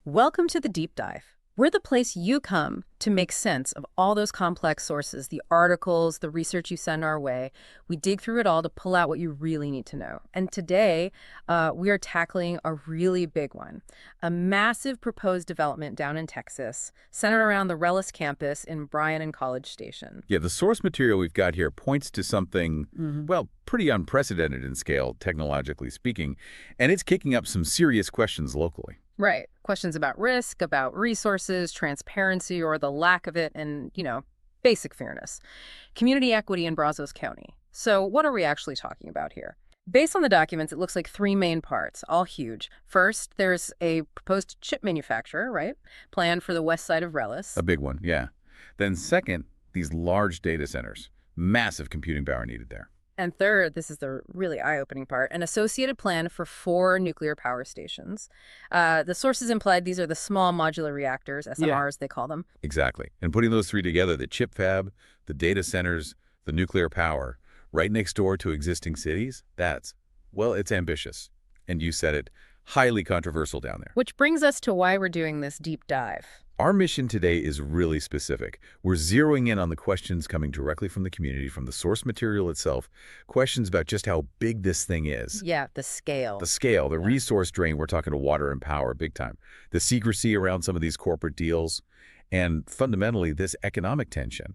Welcome to the Deep Dive. We're the place you come to make sense of all those complex sources, the articles, the research you send our way. We dig through it all to pull out what you really need to know. And today, we are tackling a really big one, a massive proposed development down in Texas, centered around the RELLIS campus in Bryan and College Station. Yeah, the source material we've got here points to something, well, pretty unprecedented in scale, technologically speaking, and it's kicking up some serious questions locally. Right. Questions about risk, about resources, transparency, or the lack of it, and, basic fairness. Community equity in Brazos County. So what are we actually talking about here? Based on the documents, it looks like three main parts, all huge. First, there's a proposed chip manufacturer, right? Planned for the west side of RELLIS. A big one, yeah. Then second, these large data centers. Massive computing power needed there. And third, this is the really eye-opening part, an associated plan for 4 nuclear power stations. The sources implied these are the small modular reactors, SMRs they call them. Exactly. And putting those three together, the chip fab, the data centers, the nuclear power, right next door to existing cities, well, it's ambitious. And you said it, highly controversial down there. Which brings us to why we're doing this deep dive. Our mission today is really specific. We're zeroing in on the questions coming directly from the community, from the source material itself, questions about just how big this thing is. Yeah, the scale. The resource drain, we're talking to water and power big time. The secrecy around some of these corporate deals, and fundamentally this economic tension.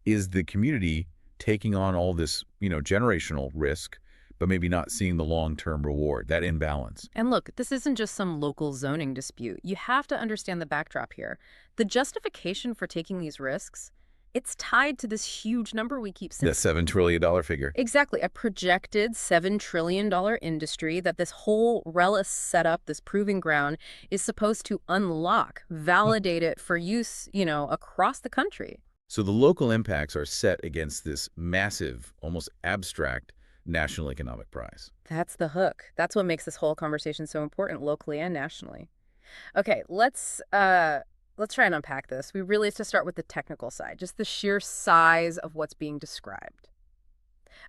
Is the community taking on all this, generational risk, but maybe not seeing the long-term reward, that imbalance? And look, this isn't just some local zoning dispute. You have to understand the backdrop here. The justification for taking these risks, it's tied to this huge number we keep saying. The $7 trillion figure. Exactly, a projected $7 trillion industry that this whole RELLIS setup, this proving ground, is supposed to unlock, validate it for use, across the country. So the local impacts are set against this massive, almost abstract national economic prize. That's the hook. That's what makes this whole conversation so important locally and nationally. Okay, let's try and unpack this. We really have to start with the technical side, just the sheer size of what's being described.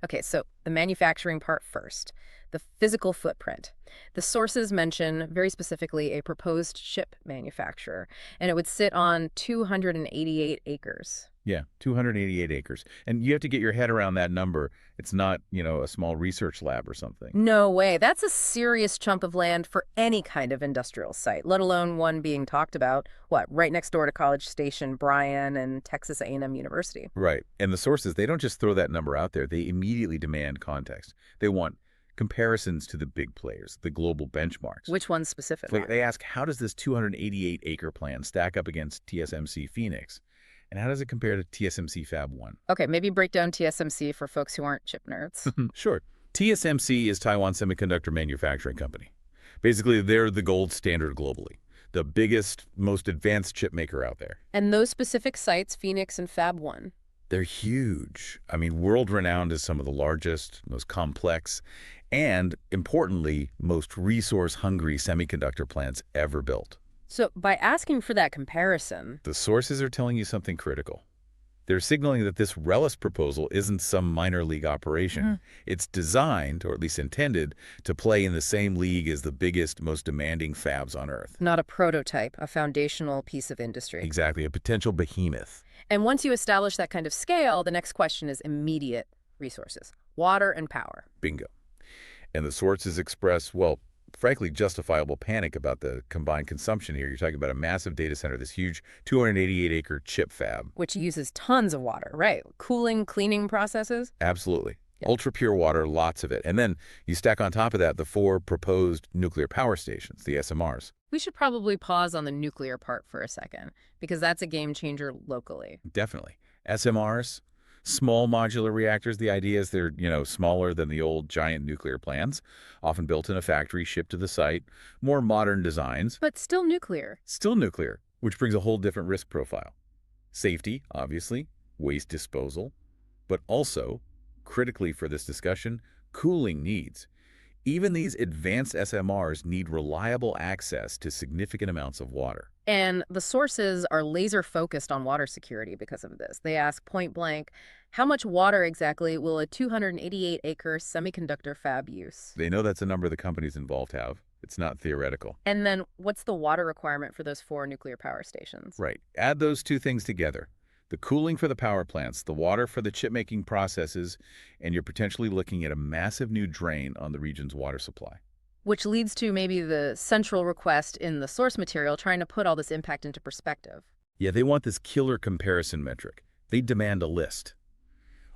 Okay, so the manufacturing part first, the physical footprint. The sources mention very specifically a proposed chip manufacturer, and it would sit on 288 acres. Yeah, 288 acres. And you have to get your head around that number. It's not, a small research lab or something. No way. That's a serious chunk of land for any kind of industrial site, let alone one being talked about, right next door to College Station, Bryan, and Texas A&M University. Right. And the sources, they don't just throw that number out there. They immediately demand context. They want comparisons to the big players, the global benchmarks. Which ones specifically? They ask, how does this 288-acre plan stack up against TSMC Phoenix? And how does it compare to TSMC Fab 1? Okay, maybe break down TSMC for folks who aren't chip nerds. Sure. TSMC is Taiwan Semiconductor Manufacturing Company. Basically, they're the gold standard globally, the biggest, most advanced chip maker out there. And those specific sites, Phoenix and Fab 1? They're huge. I mean, world-renowned as some of the largest, most complex, and, importantly, most resource-hungry semiconductor plants ever built. So by asking for that comparison, the sources are telling you something critical. They're signaling that this RELLIS proposal isn't some minor league operation. It's designed, or at least intended, to play in the same league as the biggest, most demanding fabs on Earth. Not a prototype, a foundational piece of industry. Exactly, a potential behemoth. And once you establish that kind of scale, the next question is immediate resources, water and power. Bingo. And the sources express, well, frankly, justifiable panic about the combined consumption here. You're talking about a massive data center, this huge 288-acre chip fab. Which uses tons of water, right? Cooling, cleaning processes? Absolutely. Yeah. Ultra-pure water, lots of it. And then you stack on top of that the 4 proposed nuclear power stations, the SMRs. We should probably pause on the nuclear part for a second, because that's a game changer locally. Definitely. SMRs, small modular reactors, the idea is they're, smaller than the old giant nuclear plants, often built in a factory, shipped to the site, more modern designs. But still nuclear. Still nuclear, which brings a whole different risk profile. Safety, obviously, waste disposal, but also, critically for this discussion, cooling needs. Even these advanced SMRs need reliable access to significant amounts of water. And the sources are laser focused on water security because of this. They ask point blank, how much water exactly will a 288-acre semiconductor fab use? They know that's a number the companies involved have. It's not theoretical. And then what's the water requirement for those 4 nuclear power stations? Right. Add those two things together. The cooling for the power plants, the water for the chip-making processes, and you're potentially looking at a massive new drain on the region's water supply. Which leads to maybe the central request in the source material trying to put all this impact into perspective. Yeah, they want this killer comparison metric. They demand a list.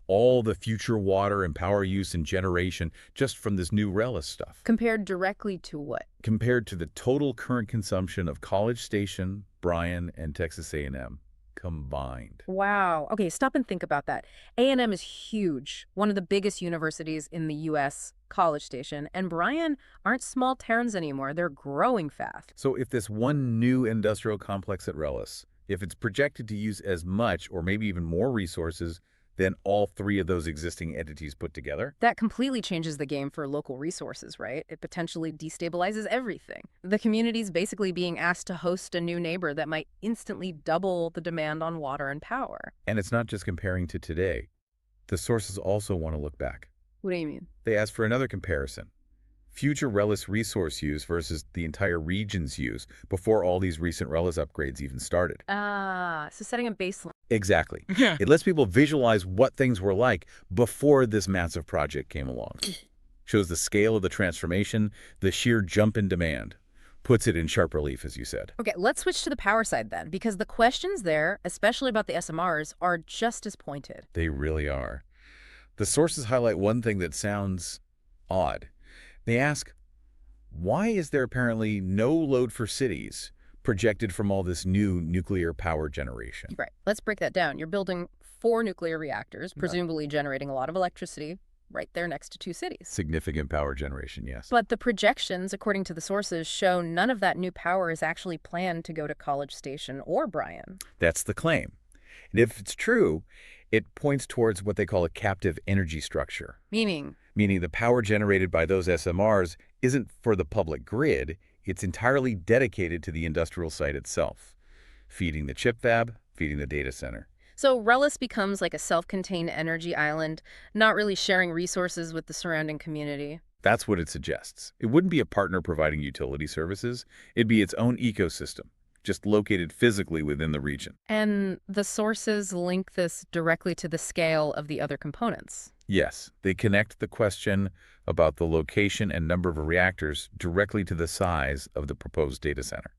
All the future water and power use and generation just from this new RELLIS stuff. Compared directly to what? Compared to the total current consumption of College Station, Bryan, and Texas A&M combined. Wow. Okay, stop and think about that. A&M is huge, one of the biggest universities in the U.S., College Station, and Bryan aren't small towns anymore. They're growing fast. So if this one new industrial complex at RELLIS, if it's projected to use as much or maybe even more resources than all three of those existing entities put together? That completely changes the game for local resources, right? It potentially destabilizes everything. The community's basically being asked to host a new neighbor that might instantly double the demand on water and power. And it's not just comparing to today. The sources also want to look back. What do you mean? They ask for another comparison. Future RELLIS resource use versus the entire region's use before all these recent RELLIS upgrades even started. So setting a baseline. Exactly. It lets people visualize what things were like before this massive project came along. Shows the scale of the transformation, the sheer jump in demand. Puts it in sharp relief, as you said. Okay, let's switch to the power side then, because the questions there, especially about the SMRs, are just as pointed. They really are. The sources highlight one thing that sounds odd. They ask, why is there apparently no load for cities projected from all this new nuclear power generation? Right. Let's break that down. You're building 4 nuclear reactors, presumably generating a lot of electricity right there next to 2 cities. Significant power generation, yes. But the projections, according to the sources, show none of that new power is actually planned to go to College Station or Bryan. That's the claim. And if it's true, it points towards what they call a captive energy structure. Meaning the power generated by those SMRs isn't for the public grid, it's entirely dedicated to the industrial site itself, feeding the chip fab, feeding the data center. So RELLIS becomes like a self-contained energy island, not really sharing resources with the surrounding community. That's what it suggests. It wouldn't be a partner providing utility services. It'd be its own ecosystem, just located physically within the region. And the sources link this directly to the scale of the other components. Yes, they connect the question about the location and number of reactors directly to the size of the proposed data center.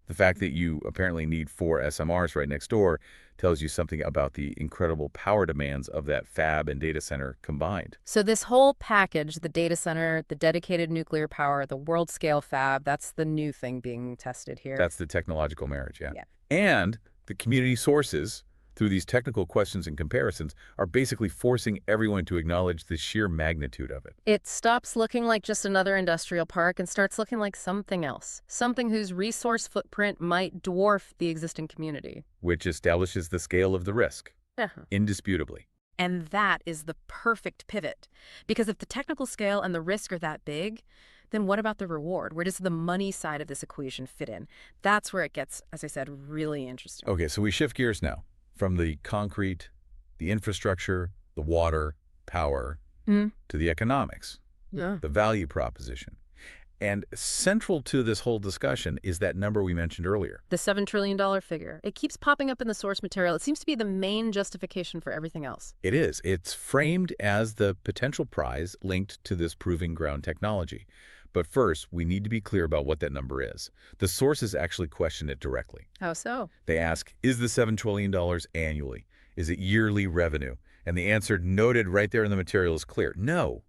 The fact that you apparently need 4 SMRs right next door tells you something about the incredible power demands of that fab and data center combined. So this whole package, the data center, the dedicated nuclear power, the world-scale fab, that's the new thing being tested here. That's the technological marriage, yeah. Yeah. And the community sources, through these technical questions and comparisons, are basically forcing everyone to acknowledge the sheer magnitude of it. It stops looking like just another industrial park and starts looking like something else, something whose resource footprint might dwarf the existing community. Which establishes the scale of the risk, indisputably. And that is the perfect pivot. Because if the technical scale and the risk are that big, then what about the reward? Where does the money side of this equation fit in? That's where it gets, as I said, really interesting. Okay, so we shift gears now from the concrete, the infrastructure, the water, power, to the economics, the value proposition. And central to this whole discussion is that number we mentioned earlier. The $7 trillion figure. It keeps popping up in the source material. It seems to be the main justification for everything else. It is. It's framed as the potential prize linked to this proving ground technology. But first, we need to be clear about what that number is. The sources actually question it directly. How so? They ask, is the $7 trillion annually? Is it yearly revenue? And the answer noted right there in the material is clear. No,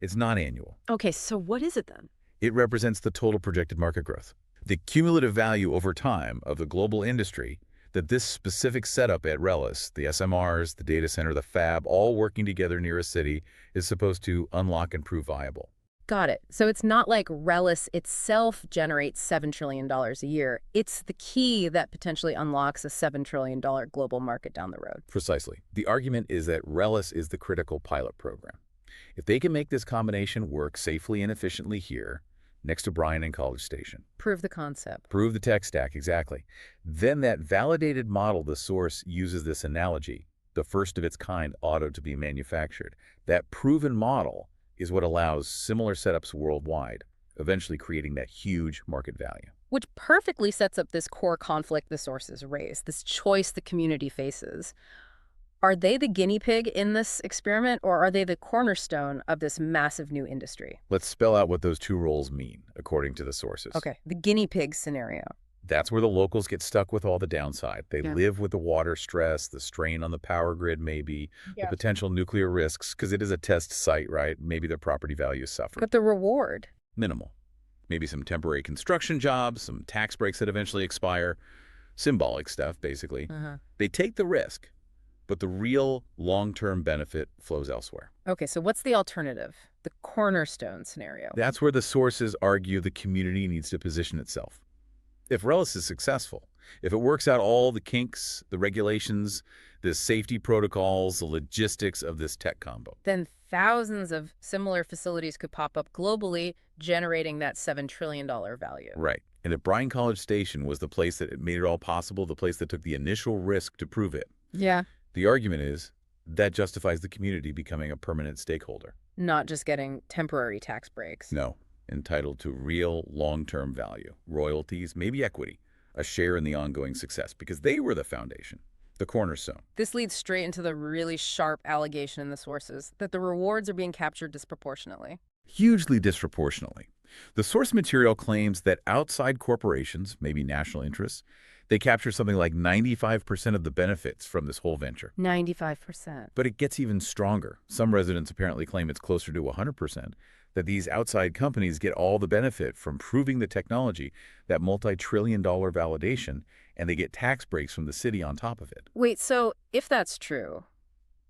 it's not annual. Okay, so what is it then? It represents the total projected market growth. The cumulative value over time of the global industry that this specific setup at RELLIS, the SMRs, the data center, the fab, all working together near a city, is supposed to unlock and prove viable. Got it. So it's not like RELLIS itself generates $7 trillion a year. It's the key that potentially unlocks a $7 trillion global market down the road. Precisely. The argument is that RELLIS is the critical pilot program. If they can make this combination work safely and efficiently here, next to Bryan and College Station. Prove the concept. Prove the tech stack, exactly. Then that validated model, the source uses this analogy, the first of its kind auto to be manufactured. That proven model is what allows similar setups worldwide. eventually creating that huge market value. Which perfectly sets up this core conflict the sources raise, this choice the community faces. Are they the guinea pig in this experiment, or are they the cornerstone of this massive new industry? Let's spell out what those two roles mean, according to the sources. Okay, the guinea pig scenario. That's where the locals get stuck with all the downside. They Yeah. live with the water stress, the strain on the power grid maybe, the Yeah. potential nuclear risks, because it is a test site, right? Maybe their property values suffer. But the reward? Minimal. Maybe some temporary construction jobs, some tax breaks that eventually expire, symbolic stuff, basically. They take the risk, but the real long-term benefit flows elsewhere. Okay, so what's the alternative? The cornerstone scenario. That's where the sources argue the community needs to position itself. If RELLIS is successful, if it works out all the kinks, the regulations, the safety protocols, the logistics of this tech combo. Then thousands of similar facilities could pop up globally, generating that $7 trillion value. Right. And if Bryan College Station was the place that made it all possible, the place that took the initial risk to prove it, Yeah. the argument is that justifies the community becoming a permanent stakeholder. Not just getting temporary tax breaks. No, entitled to real long-term value, royalties, maybe equity, a share in the ongoing success, because they were the foundation, the cornerstone. This leads straight into the really sharp allegation in the sources that the rewards are being captured disproportionately. Hugely disproportionately. The source material claims that outside corporations, maybe national interests, they capture something like 95% of the benefits from this whole venture. 95%. But it gets even stronger. Some residents apparently claim it's closer to 100%, that these outside companies get all the benefit from proving the technology, that multi-trillion-dollar validation, and they get tax breaks from the city on top of it. Wait, so if that's true,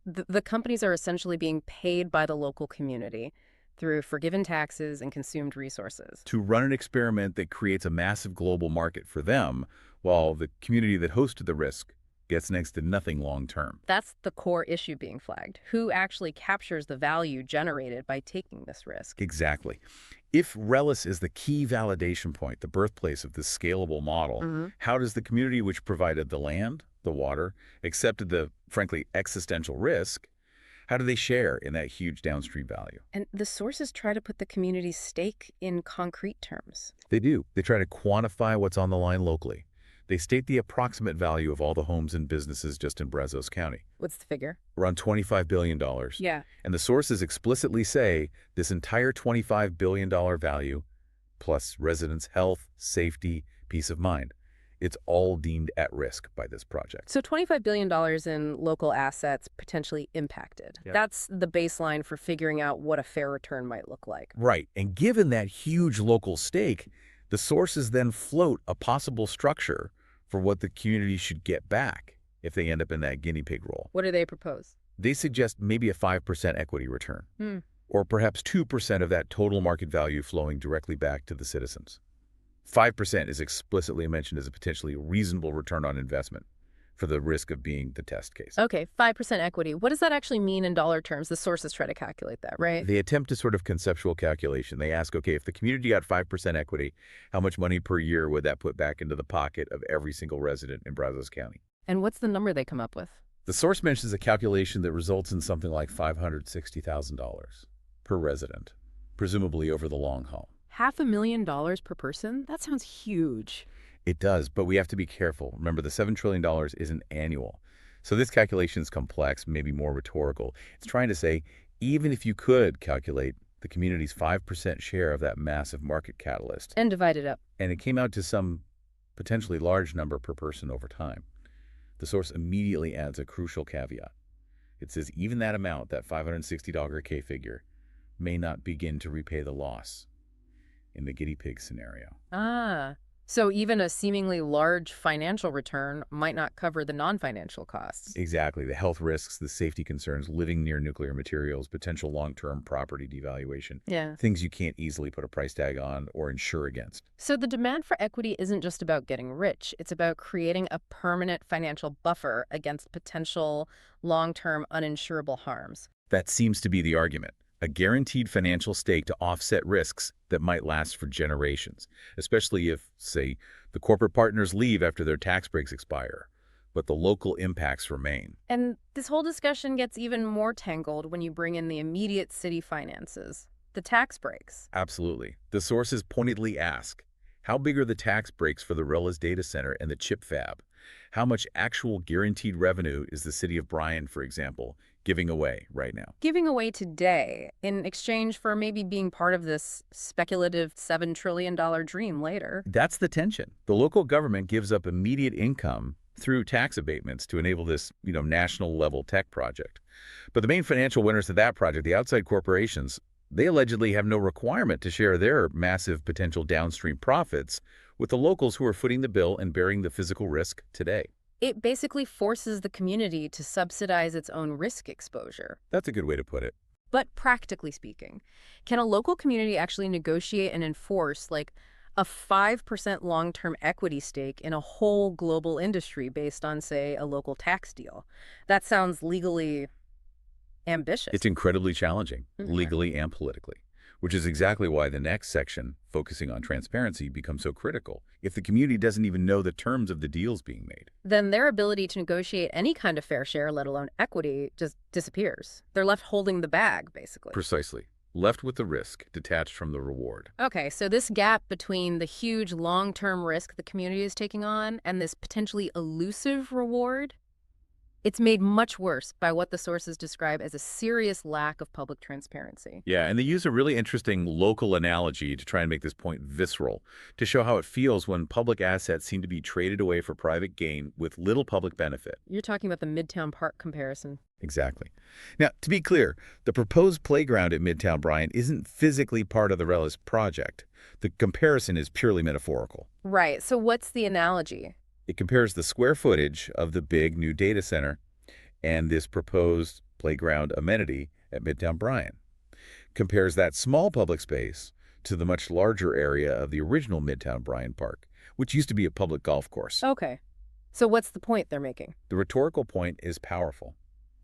the companies are essentially being paid by the local community through forgiven taxes and consumed resources. To run an experiment that creates a massive global market for them, while the community that hosted the risk gets next to nothing long-term. That's the core issue being flagged. Who actually captures the value generated by taking this risk? Exactly. If RELLIS is the key validation point, the birthplace of this scalable model, how does the community which provided the land, the water, accepted the, frankly, existential risk, how do they share in that huge downstream value? And the sources try to put the community's stake in concrete terms. They do. They try to quantify what's on the line locally. They state the approximate value of all the homes and businesses just in Brazos County. What's the figure? Around $25 billion. Yeah. And the sources explicitly say this entire $25 billion value, plus residents' health, safety, peace of mind, it's all deemed at risk by this project. So $25 billion in local assets potentially impacted. Yeah. That's the baseline for figuring out what a fair return might look like. Right. And given that huge local stake, the sources then float a possible structure for what the community should get back if they end up in that guinea pig role. What do they propose? They suggest maybe a 5% equity return, or perhaps 2% of that total market value flowing directly back to the citizens. 5% is explicitly mentioned as a potentially reasonable return on investment for the risk of being the test case. Okay, 5% equity. What does that actually mean in dollar terms? The sources try to calculate that, right? They attempt a sort of conceptual calculation. They ask, okay, if the community got 5% equity, how much money per year would that put back into the pocket of every single resident in Brazos County? And what's the number they come up with? The source mentions a calculation that results in something like $560,000 per resident, presumably over the long haul. $500,000 per person? That sounds huge. It does, but we have to be careful. Remember, the $7 trillion isn't annual. So this calculation is complex, maybe more rhetorical. It's trying to say, even if you could calculate the community's 5% share of that massive market catalyst, And divide it up. and it came out to some potentially large number per person over time, the source immediately adds a crucial caveat. It says even that amount, that $560 K figure, may not begin to repay the loss in the guinea pig scenario. Ah, so even a seemingly large financial return might not cover the non-financial costs. Exactly. The health risks, the safety concerns, living near nuclear materials, potential long-term property devaluation, Yeah. things you can't easily put a price tag on or insure against. So the demand for equity isn't just about getting rich. It's about creating a permanent financial buffer against potential long-term uninsurable harms. That seems to be the argument. A guaranteed financial stake to offset risks that might last for generations, especially if, say, the corporate partners leave after their tax breaks expire, but the local impacts remain. And this whole discussion gets even more tangled when you bring in the immediate city finances. the tax breaks. Absolutely. The sources pointedly ask, how big are the tax breaks for the RELLIS data center and the chip fab? How much actual guaranteed revenue is the city of Bryan, for example, giving away right now? Giving away today in exchange for maybe being part of this speculative $7 trillion dream later. That's the tension. The local government gives up immediate income through tax abatements to enable this, national level tech project. But the main financial winners of that project, the outside corporations, they allegedly have no requirement to share their massive potential downstream profits with the locals who are footing the bill and bearing the physical risk today. It basically forces the community to subsidize its own risk exposure. That's a good way to put it. But practically speaking, can a local community actually negotiate and enforce like a 5% long-term equity stake in a whole global industry based on, say, a local tax deal? That sounds legally ambitious. It's incredibly challenging, Mhm. legally and politically, which is exactly why the next section, focusing on transparency, becomes so critical. If the community doesn't even know the terms of the deals being made, Then their ability to negotiate any kind of fair share, let alone equity, just disappears. They're left holding the bag, basically. precisely, left with the risk detached from the reward. Okay, so this gap between the huge long-term risk the community is taking on and this potentially elusive reward, it's made much worse by what the sources describe as a serious lack of public transparency. Yeah, and they use a really interesting local analogy to try and make this point visceral, to show how it feels when public assets seem to be traded away for private gain with little public benefit. You're talking about the Midtown Park comparison. Exactly. Now, to be clear, the proposed playground at Midtown Bryan isn't physically part of the RELLIS project. The comparison is purely metaphorical. Right, so what's the analogy? It compares the square footage of the big new data center and this proposed playground amenity at Midtown Bryan. Compares that small public space to the much larger area of the original Midtown Bryan Park, which used to be a public golf course. Okay, so what's the point they're making? The rhetorical point is powerful.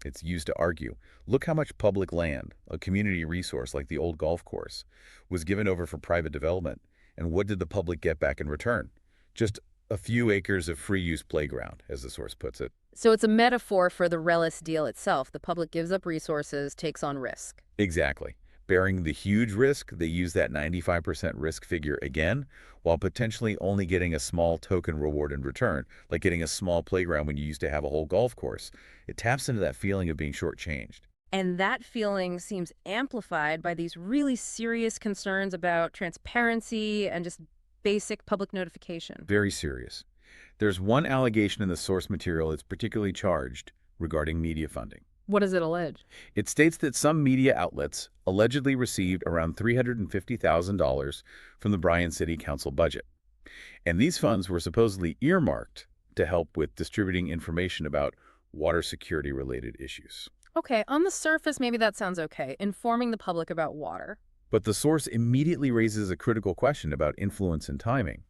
It's used to argue, look how much public land, a community resource like the old golf course, was given over for private development, and what did the public get back in return? Just a few acres of free-use playground, as the source puts it. So it's a metaphor for the RELLIS deal itself. The public gives up resources, takes on risk. Exactly. Bearing the huge risk, they use that 95% risk figure again, while potentially only getting a small token reward in return, like getting a small playground when you used to have a whole golf course. It taps into that feeling of being shortchanged. And that feeling seems amplified by these really serious concerns about transparency and just basic public notification. Very serious. There's one allegation in the source material that's particularly charged regarding media funding. What does it allege? It states that some media outlets allegedly received around $350,000 from the Bryan City Council budget. And these funds were supposedly earmarked to help with distributing information about water security-related issues. Okay, on the surface, maybe that sounds okay, informing the public about water. But the source immediately raises a critical question about influence and timing.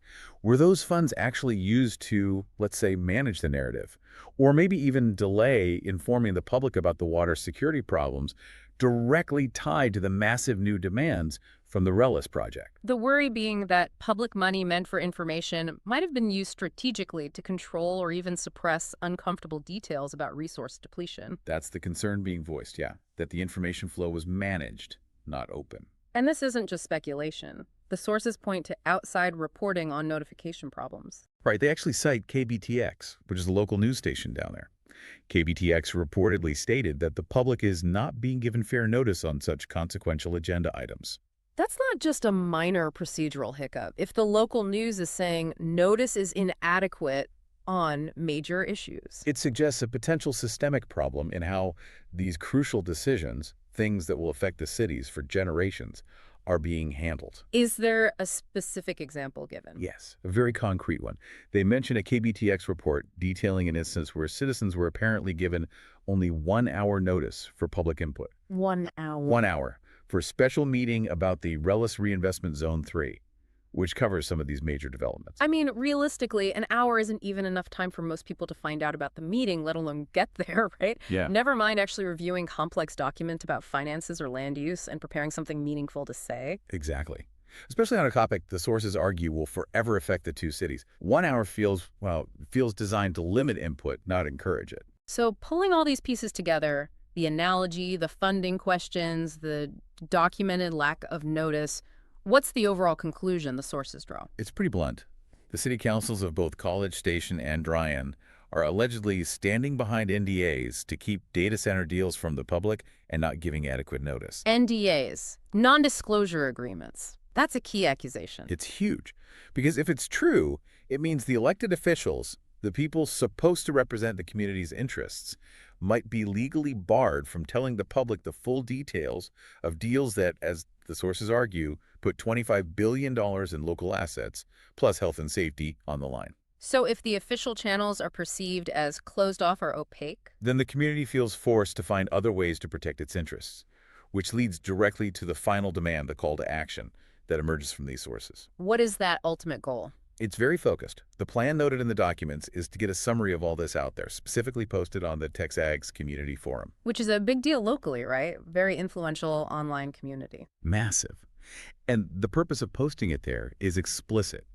Were those funds actually used to, let's say, manage the narrative? Or maybe even delay informing the public about the water security problems directly tied to the massive new demands from the RELLIS project? The worry being that public money meant for information might have been used strategically to control or even suppress uncomfortable details about resource depletion. That's the concern being voiced, yeah, that the information flow was managed, not open. And this isn't just speculation. The sources point to outside reporting on notification problems. Right, they actually cite KBTX, which is a local news station down there. KBTX reportedly stated that the public is not being given fair notice on such consequential agenda items. That's not just a minor procedural hiccup. If the local news is saying notice is inadequate on major issues. It suggests a potential systemic problem in how these crucial decisions, things that will affect the cities for generations, are being handled. Is there a specific example given? Yes, a very concrete one. They mention a KBTX report detailing an instance where citizens were apparently given only 1 hour notice for public input. 1 hour. 1 hour for a special meeting about the RELLIS Reinvestment Zone 3, which covers some of these major developments. I mean, realistically, an hour isn't even enough time for most people to find out about the meeting, let alone get there, right? Yeah. Never mind actually reviewing complex documents about finances or land use and preparing something meaningful to say. Exactly. Especially on a topic the sources argue will forever affect the two cities. 1 hour feels designed to limit input, not encourage it. So pulling all these pieces together, the analogy, the funding questions, the documented lack of notice. What's the overall conclusion the sources draw? It's pretty blunt. The city councils of both College Station and Bryan are allegedly standing behind NDAs to keep data center deals from the public and not giving adequate notice. NDAs, non-disclosure agreements. That's a key accusation. It's huge, because if it's true, it means the elected officials, the people supposed to represent the community's interests, might be legally barred from telling the public the full details of deals that, as the sources argue, put $25 billion in local assets, plus health and safety, on the line. So if the official channels are perceived as closed off or opaque? Then the community feels forced to find other ways to protect its interests, which leads directly to the final demand, the call to action, that emerges from these sources. What is that ultimate goal? It's very focused. The plan noted in the documents is to get a summary of all this out there, specifically posted on the TexAgs community forum. Which is a big deal locally, right? Very influential online community. Massive. And the purpose of posting it there is explicit.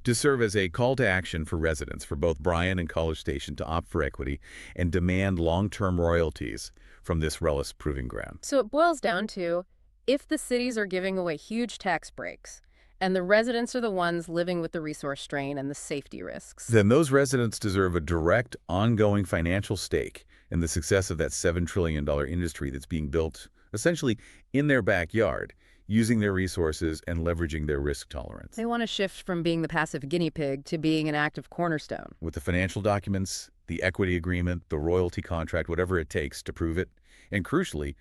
To serve as a call to action for residents for both Bryan and College Station to opt for equity and demand long-term royalties from this RELLIS proving ground. So it boils down to, if the cities are giving away huge tax breaks, and the residents are the ones living with the resource strain and the safety risks, then those residents deserve a direct, ongoing financial stake in the success of that $7 trillion industry that's being built essentially in their backyard, using their resources and leveraging their risk tolerance. they want to shift from being the passive guinea pig to being an active cornerstone. With the financial documents, the equity agreement, the royalty contract, whatever it takes to prove it, and crucially,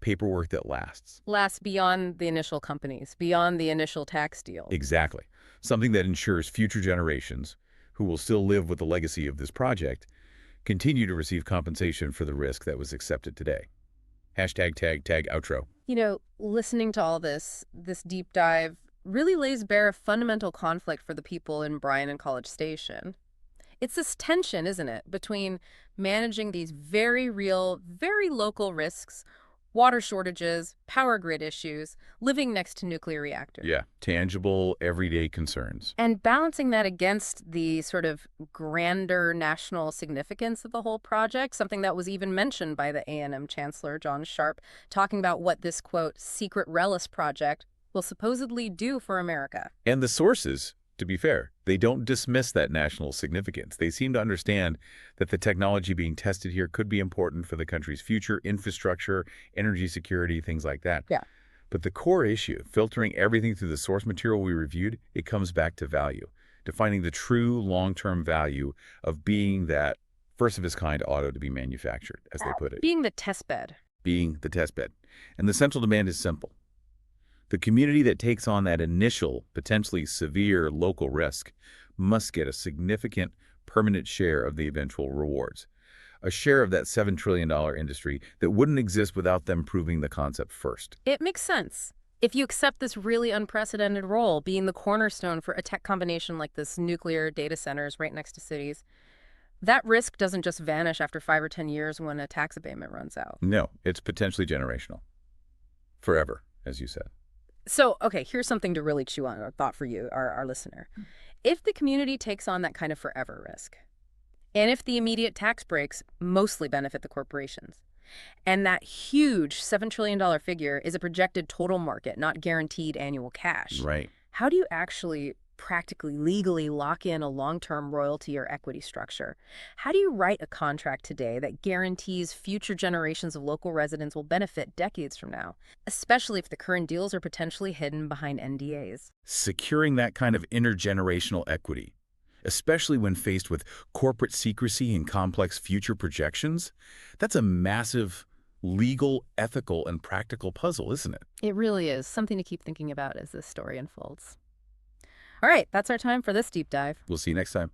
paperwork that lasts. Lasts beyond the initial companies, beyond the initial tax deal. Exactly. Something that ensures future generations, who will still live with the legacy of this project, continue to receive compensation for the risk that was accepted today. Hashtag tag outro. You know, listening to all this deep dive really lays bare a fundamental conflict for the people in Bryan and College Station. It's this tension, isn't it, between managing these very real, very local risks, water shortages, power grid issues, living next to nuclear reactors. Yeah, tangible, everyday concerns. And balancing that against the sort of grander national significance of the whole project, something that was even mentioned by the A&M Chancellor, John Sharp, talking about what this, quote, secret RELLIS project will supposedly do for America. And the sources, to be fair, they don't dismiss that national significance. They seem to understand that the technology being tested here could be important for the country's future infrastructure, energy security, things like that. Yeah. But the core issue, filtering everything through the source material we reviewed, it comes back to value, defining the true long-term value of being that first-of-its-kind auto to be manufactured, as they put it. Being the test bed. Being the test bed. And the central demand is simple. The community that takes on that initial, potentially severe local risk must get a significant, permanent share of the eventual rewards, a share of that $7 trillion industry that wouldn't exist without them proving the concept first. It makes sense. If you accept this really unprecedented role, being the cornerstone for a tech combination like this, nuclear data centers right next to cities, that risk doesn't just vanish after 5 or 10 years when a tax abatement runs out. No, it's potentially generational. Forever, as you said. So, okay, here's something to really chew on, or thought for you, our listener. If the community takes on that kind of forever risk, and if the immediate tax breaks mostly benefit the corporations, and that huge $7 trillion figure is a projected total market, not guaranteed annual cash, Right. how do you actually practically, legally lock in a long-term royalty or equity structure? How do you write a contract today that guarantees future generations of local residents will benefit decades from now, especially if the current deals are potentially hidden behind NDAs? Securing that kind of intergenerational equity, especially when faced with corporate secrecy and complex future projections, that's a massive legal, ethical, and practical puzzle, isn't it? It really is something to keep thinking about as this story unfolds. All right, that's our time for this deep dive. We'll see you next time.